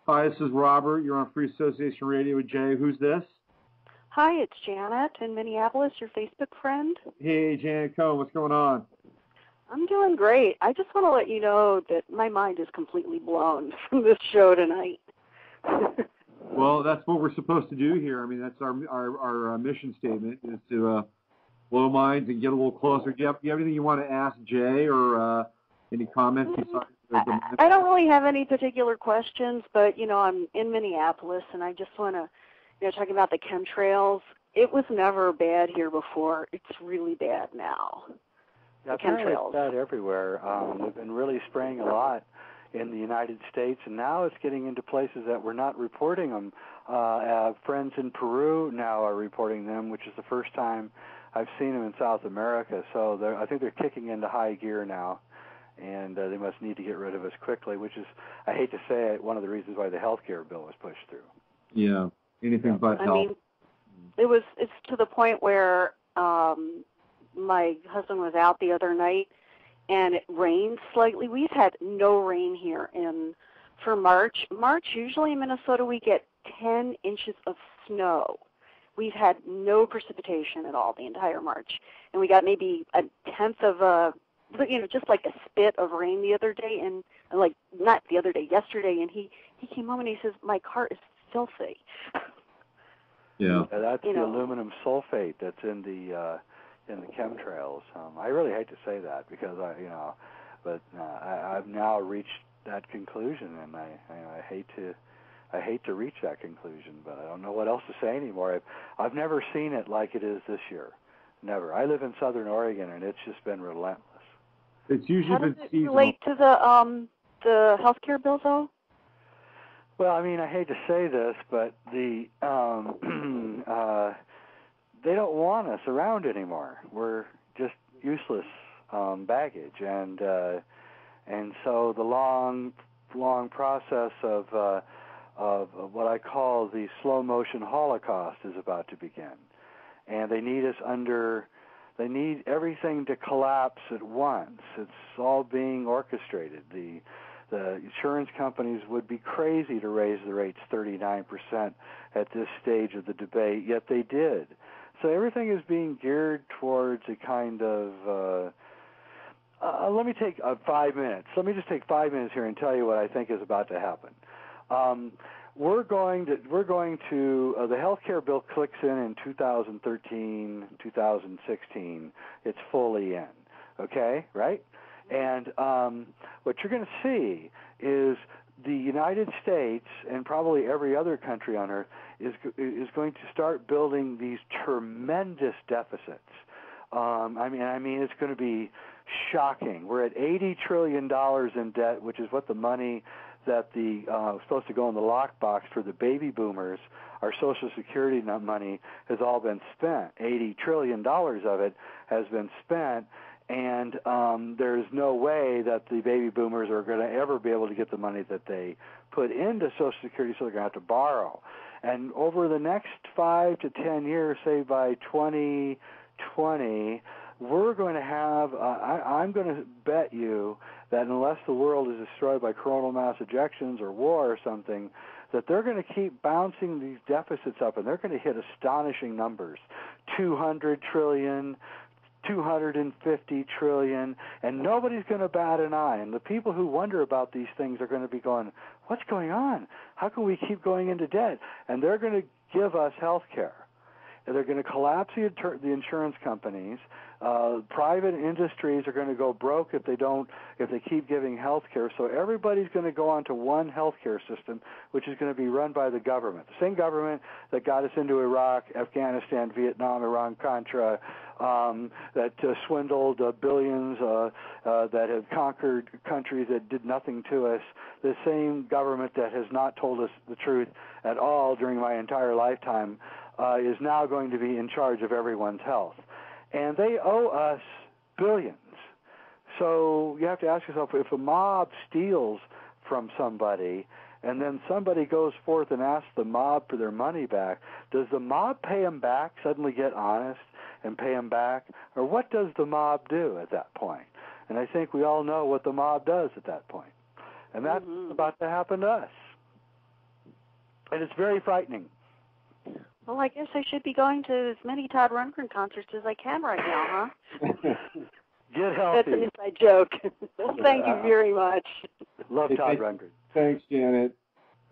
Hi, this is Robert. You're on Free Association Radio with Jay. Who's this? Hi, it's Janet in Minneapolis, your Facebook friend. Hey, Janet Cohen, what's going on? I'm doing great. I just want to let you know that my mind is completely blown from this show tonight. Well, that's what we're supposed to do here. I mean, that's our mission statement is to blow minds and get a little closer. Do you have anything you want to ask Jay or any comments besides I don't really have any particular questions, but, I'm in Minneapolis, and I just want to, talking about the chemtrails, it was never bad here before. It's really bad now. Yeah, apparently it's bad everywhere. They've been really spraying a lot in the United States, and now it's getting into places that we're not reporting them. Friends in Peru now are reporting them, which is the first time I've seen them in South America. So I think they're kicking into high gear now, and they must need to get rid of us quickly, which is, I hate to say it, one of the reasons why the health care bill was pushed through. Yeah, anything but health. I mean, it's to the point where my husband was out the other night, and it rained slightly. We've had no rain here for March. March, usually in Minnesota, we get 10 inches of snow. We've had no precipitation at all the entire March, and we got maybe a tenth of just like a spit of rain the other day, and like not the other day, yesterday, and he came home and he says, my car is filthy. Yeah. That's the aluminum sulfate that's in the chemtrails. I really hate to say that because I've now reached that conclusion, and I hate to reach that conclusion, but I don't know what else to say anymore. I've never seen it like it is this year. Never. I live in Southern Oregon, and it's just been relentless. It's usually How does it relate to the health care bill, though? Well, I mean, I hate to say this, but they don't want us around anymore. We're just useless baggage, and so the long process of what I call the slow motion Holocaust is about to begin, and they need us under. They need everything to collapse at once. It's all being orchestrated. The insurance companies would be crazy to raise the rates 39% at this stage of the debate, yet they did. So everything is being geared towards a kind of let me take 5 minutes. Let me just take 5 minutes here and tell you what I think is about to happen. We're going to the health care bill clicks in 2013, 2016. It's fully in, okay, right? And what you're going to see is the United States and probably every other country on earth is going to start building these tremendous deficits. I mean, it's going to be shocking. We're at $80 trillion in debt, which is what the money that was supposed to go in the lockbox for the baby boomers, our Social Security money, has all been spent. $80 trillion of it has been spent, and there's no way that the baby boomers are going to ever be able to get the money that they put into Social Security, so they're going to have to borrow. And over the next 5 to 10 years, say by 2020, we're going to have, I'm going to bet you that unless the world is destroyed by coronal mass ejections or war or something, that they're going to keep bouncing these deficits up, and they're going to hit astonishing numbers, 200 trillion, 250 trillion, and nobody's going to bat an eye. And the people who wonder about these things are going to be going, what's going on? How can we keep going into debt? And they're going to give us health care. And they're going to collapse the insurance companies. Private industries are going to go broke if they keep giving health care. So everybody's going to go onto one health care system, which is going to be run by the government. The same government that got us into Iraq, Afghanistan, Vietnam, Iran-Contra, that swindled billions, that have conquered countries that did nothing to us. The same government that has not told us the truth at all during my entire lifetime is now going to be in charge of everyone's health. And they owe us billions. So you have to ask yourself, if a mob steals from somebody and then somebody goes forth and asks the mob for their money back, does the mob pay them back, suddenly get honest and pay them back? Or what does the mob do at that point? And I think we all know what the mob does at that point. And that's about to happen to us. And it's very frightening. Well, I guess I should be going to as many Todd Rundgren concerts as I can right now, huh? Get healthy. That's an inside joke. Well, thank you very much. Love Todd Rundgren. Thanks, Janet.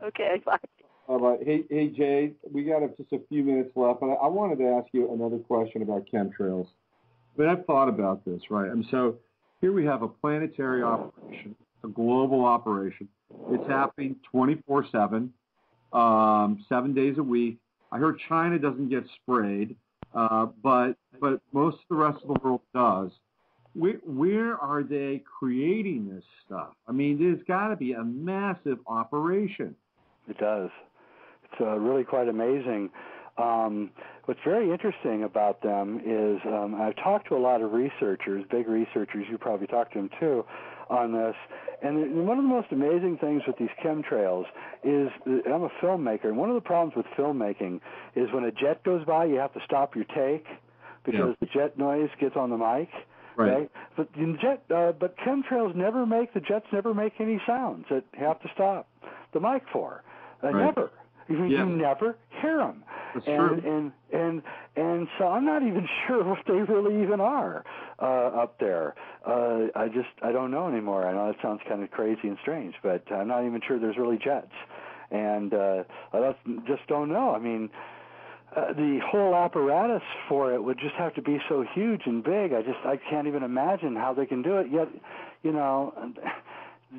Okay, bye. Bye-bye. Hey, Jay, we got just a few minutes left, and I wanted to ask you another question about chemtrails. But I've thought about this, right? And so here we have a planetary operation, a global operation. It's happening 24/7, 7 days a week. I heard China doesn't get sprayed, but most of the rest of the world does. Where are they creating this stuff? I mean, there's got to be a massive operation. It does. It's really quite amazing. What's very interesting about them is I've talked to a lot of researchers, big researchers, you probably talked to them too, on this. And one of the most amazing things with these chemtrails is, I'm a filmmaker, and one of the problems with filmmaking is when a jet goes by, you have to stop your take because the jet noise gets on the mic. Right. But but chemtrails the jets never make any sounds that you have to stop the mic for. Never. You never hear them. That's true. And so I'm not even sure what they really even are up there. I don't know anymore. I know that sounds kind of crazy and strange, but I'm not even sure there's really jets. And I just don't know. I mean, the whole apparatus for it would just have to be so huge and big. I can't even imagine how they can do it. Yet,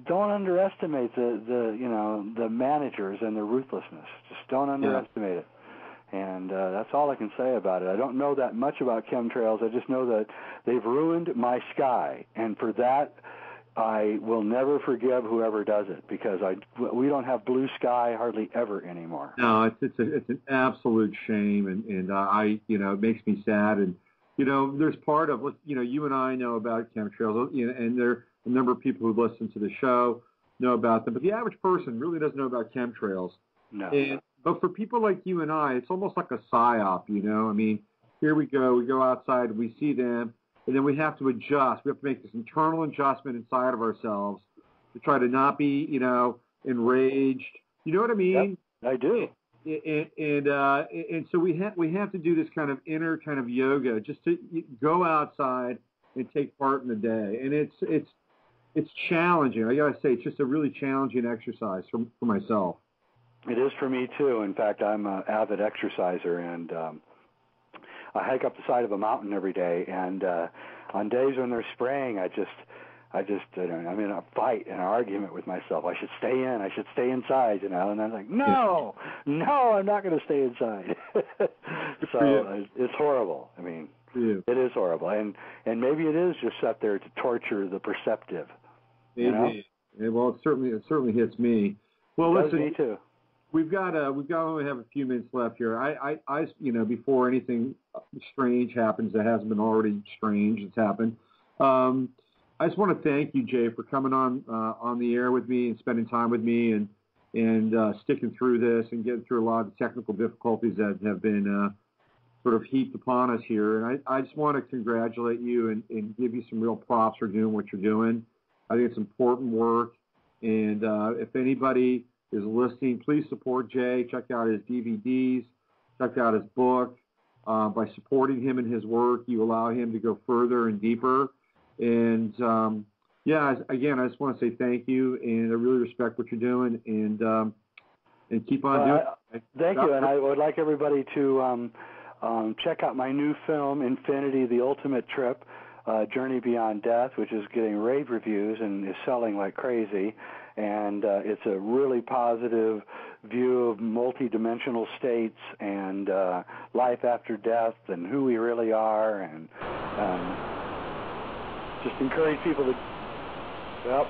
don't underestimate the managers and their ruthlessness. Just don't underestimate it. And that's all I can say about it. I don't know that much about chemtrails. I just know that they've ruined my sky, and for that, I will never forgive whoever does it, because we don't have blue sky hardly ever anymore. No, it's an absolute shame, and it makes me sad. And there's part of what you and I know about chemtrails, and there are a number of people who listen to the show know about them, but the average person really doesn't know about chemtrails. No. But for people like you and I, it's almost like a psyop. I mean, here we go outside, and we see them. And then we have to adjust. We have to make this internal adjustment inside of ourselves to try to not be, enraged. You know what I mean? Yep, I do. And so we have to do this kind of inner kind of yoga, just to go outside and take part in the day. And it's challenging. I gotta say, it's just a really challenging exercise for myself. It is for me too. In fact, I'm an avid exerciser, and I hike up the side of a mountain every day, and on days when they're spraying, I'm in a fight, an argument with myself. I should stay inside, and I'm like, no, I'm not going to stay inside. So it's horrible. I mean, it is horrible, and maybe it is just set there to torture the perceptive. Maybe. Well, it certainly hits me. Well, listen, me too. We've only have a few minutes left here. I before anything strange happens that hasn't been already strange that's happened. I just want to thank you, Jay, for coming on the air with me and spending time with me and sticking through this and getting through a lot of the technical difficulties that have been sort of heaped upon us here. And I just want to congratulate you and give you some real props for doing what you're doing. I think it's important work. And if anybody is listening, please support Jay. Check out his DVDs. Check out his book. By supporting him and his work, you allow him to go further and deeper. And again, I just want to say thank you, and I really respect what you're doing, and keep on doing it. Thank you, and I would like everybody to check out my new film, Infinity: The Ultimate Trip, Journey Beyond Death, which is getting rave reviews and is selling like crazy. And it's a really positive view of multi-dimensional states and life after death and who we really are, and just encourage people to. Well,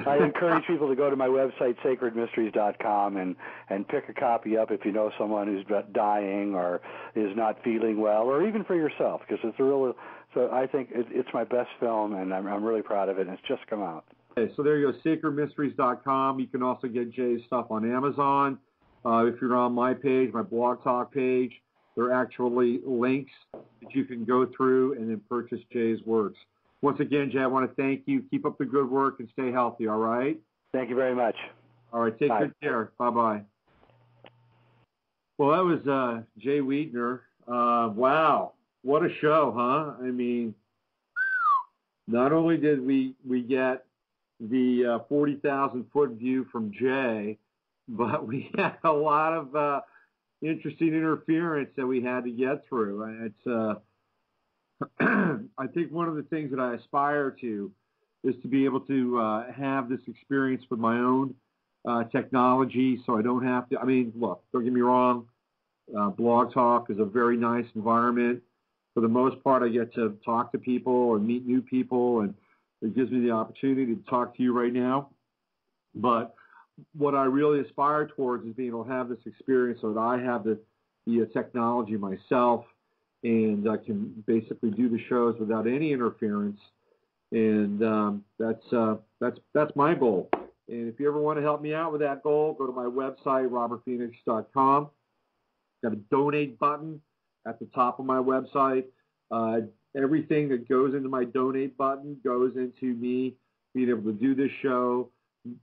I encourage people to go to my website, sacredmysteries.com, and pick a copy up if you know someone who's dying or is not feeling well, or even for yourself, because it's a real. So I think it's my best film, and I'm really proud of it, and it's just come out. Okay, so there you go, sacredmysteries.com. You can also get Jay's stuff on Amazon. If you're on my page, my Blog Talk page, there are actually links that you can go through and then purchase Jay's works. Once again, Jay, I want to thank you. Keep up the good work and stay healthy, all right? Thank you very much. All right, take good care. Bye-bye. Well, that was Jay Weidner. Wow, what a show, huh? I mean, not only did we get the 40,000-foot view from Jay, but we had a lot of interesting interference that we had to get through. It's I think one of the things that I aspire to is to be able to have this experience with my own technology, so I don't have to. I mean, look, don't get me wrong. Blog Talk is a very nice environment. For the most part, I get to talk to people and meet new people, and it gives me the opportunity to talk to you right now. But what I really aspire towards is being able to have this experience so that I have the technology myself, and I can basically do the shows without any interference. And that's my goal. And if you ever want to help me out with that goal, go to my website, robertphoenix.com. Got a donate button at the top of my website. Everything that goes into my donate button goes into me being able to do this show,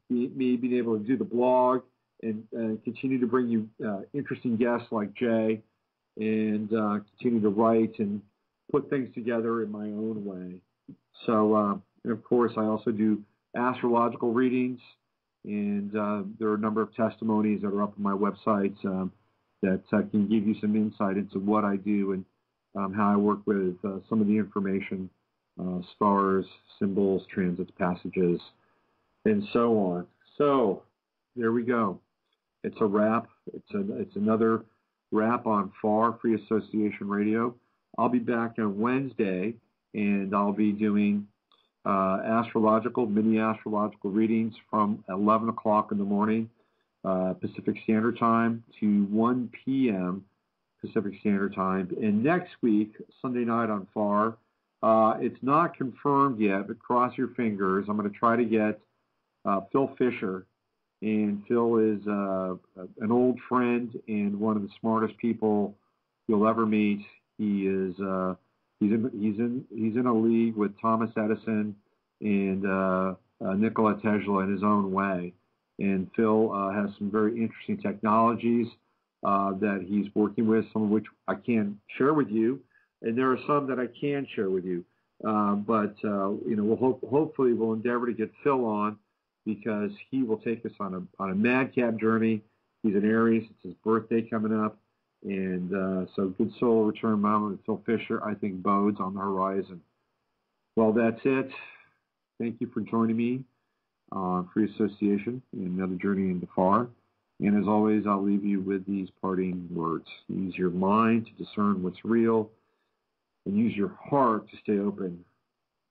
me being able to do the blog, and continue to bring you interesting guests like Jay, and continue to write and put things together in my own way. So, and of course, I also do astrological readings, and there are a number of testimonies that are up on my website that can give you some insight into what I do and how I work with some of the information, stars, symbols, transits, passages, and so on. So there we go. It's a wrap. It's another wrap on FAR, Free Association Radio. I'll be back on Wednesday, and I'll be doing mini astrological readings from 11 o'clock in the morning Pacific Standard Time to 1 p.m. Pacific Standard Time. And next week, Sunday night on FAR, it's not confirmed yet, but cross your fingers. I'm going to try to get Phil Fisher. And Phil is an old friend and one of the smartest people you'll ever meet. He is he's in a league with Thomas Edison and Nikola Tesla in his own way. And Phil has some very interesting technologies that he's working with, some of which I can't share with you, and there are some that I can share with you. But hopefully we'll endeavor to get Phil on, because he will take us on a madcap journey. He's an Aries. It's his birthday coming up. And so Good Soul Return Mama with Phil Fisher, I think, bodes on the horizon. Well, that's it. Thank you for joining me on Free Association in another journey into FAR. And as always, I'll leave you with these parting words. Use your mind to discern what's real, and use your heart to stay open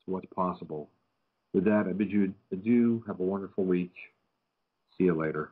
to what's possible. With that, I bid you adieu. Have a wonderful week. See you later.